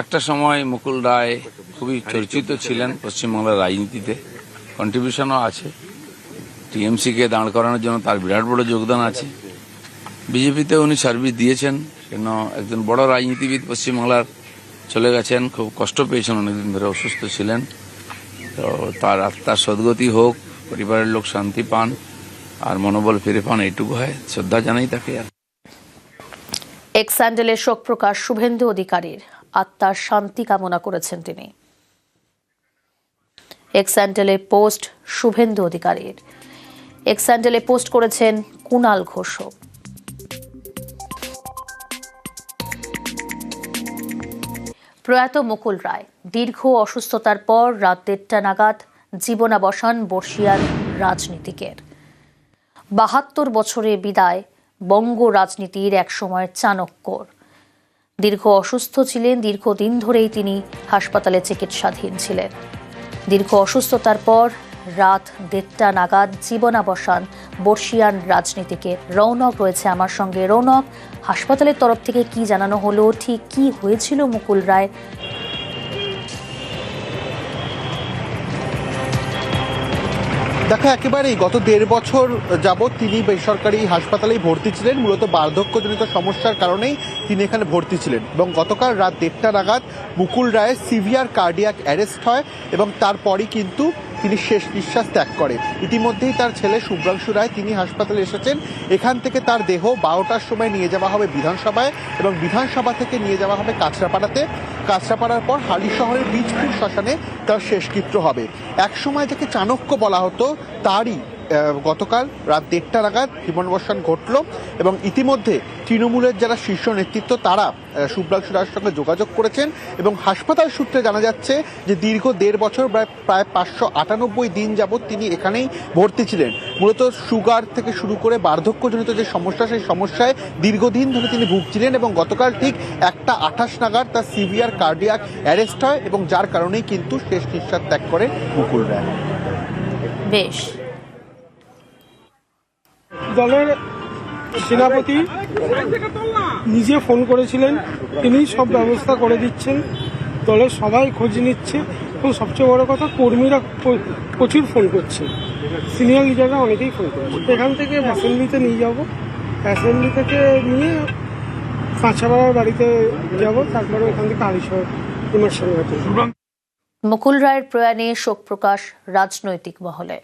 একটা সময় মুকুল রায় খুবই চর্চিত ছিলেন পশ্চিমবাংলার রাজনীতিতে, কন্ট্রিবিউশনও আছে। টিএমসিকে দাঁড় করানোর জন্য তার বিরাট বড় যোগদান আছে। বিজেপিতে উনি সার্ভিস দিয়েছেন, কেন একজন বড় রাজনীতিবিদ পশ্চিমবাংলার চলে গেছেন, খুব কষ্ট পেয়েছেন, অনেকদিন ধরে অসুস্থ ছিলেন। তো তার আত্মার সদ্গতি হোক, পরিবারের লোক শান্তি পান আর মনোবল ফিরে পান, এইটুকু হয়। শ্রদ্ধা জানাই তাকে। এক্স হ্যান্ডেলে শোক প্রকাশ শুভেন্দু অধিকারীর, আত্মার শান্তি কামনা করেছেন তিনি। এক্স হ্যান্ডেলে পোস্ট শুভেন্দু অধিকারীর, এক্স হ্যান্ডেলে পোস্ট করেছেন কুণাল ঘোষ। প্রয়াত মুকুল রায় দীর্ঘ অসুস্থতার পর রাত 1:30 নাগাদ জীবনাবসান বর্ষিয়ান রাজনীতিকের। 72 বছরে বিদায় বঙ্গ রাজনীতির এক সময়ের চাণক্যর। দীর্ঘ অসুস্থ ছিলেন, দীর্ঘদিন ধরেই তিনি হাসপাতালে চিকিৎসাধীন ছিলেন। দীর্ঘ অসুস্থতার পর রাত 1:30 নাগাদ জীবনাবসান বর্ষিয়ান রাজনীতিকের। রৌনক রয়েছে আমার সঙ্গে। রৌনক, হাসপাতালের তরফ থেকে কি জানানো হলো, ঠিক কি হয়েছিল মুকুল রায়? দেখো, একেবারেই গত 1.5 বছর যাবৎ তিনি বেসরকারি হাসপাতালেই ভর্তি ছিলেন। মূলত বার্ধক্যজনিত সমস্যার কারণেই তিনি এখানে ভর্তি ছিলেন এবং গতকাল রাত 1:30 নাগাদ মুকুল রায়ের সিভিয়ার কার্ডিয়াক অ্যারেস্ট হয় এবং তারপরই কিন্তু তিনি শেষ নিঃশ্বাস ত্যাগ করে। ইতিমধ্যেই তার ছেলে শুভ্রাংশু রায় তিনি হাসপাতালে এসেছেন। এখান থেকে তার দেহ 12টার সময় নিয়ে যাওয়া হবে বিধানসভায় এবং বিধানসভা থেকে নিয়ে যাওয়া হবে কাঁচরাপাড়াতে। কাঁচরাপাড়ার পর হালি শহরের বীজপুর শ্মশানে তার শেষকৃত্য হবে। এক সময় যাকে চাণক্য বলা হতো, তারই গতকাল রাত 1:30 নাগাদ জীবনাবসান ঘটল এবং ইতিমধ্যে তৃণমূলের যারা শীর্ষ নেতৃত্ব তারা শুভ্রাংশু রায়ের সঙ্গে যোগাযোগ করেছেন এবং হাসপাতাল সূত্রে জানা যাচ্ছে যে দীর্ঘ 1.5 বছর প্রায় 598 দিন যাবৎ তিনি এখানেই ভর্তি ছিলেন। মূলত সুগার থেকে শুরু করে বার্ধক্যজনিত যে সমস্যা, সেই সমস্যায় দীর্ঘদিন ধরে তিনি ভুগছিলেন এবং গতকাল ঠিক 1:28 নাগাদ তার সিভিয়ার কার্ডিয়াক অ্যারেস্ট হয় এবং যার কারণেই কিন্তু শেষ নিঃশ্বাস ত্যাগ করে মুকুল রায়। বেশ, দলের সেনাপতি নিজে ফোন করেছিলেন, তিনি সব ব্যবস্থা করে দিচ্ছেন। দলের সবাই খোঁজ নিচ্ছে এবং সবচেয়ে বড় কথা, কর্মীরা প্রচুর ফোন করছে, সিনিয়র লিডাররা অনেকেই ফোন করছে। এখান থেকে অ্যাসেম্বলিতে নিয়ে যাব, অ্যাসেম্বলি থেকে নিয়ে কাঁচাপাড়ার বাড়িতে যাব, তারপরে এখান থেকে হালিশহর ইমার্শন ঘাটে। মুকুল রায়ের প্রয়াণে শোক প্রকাশ রাজনৈতিক মহলে।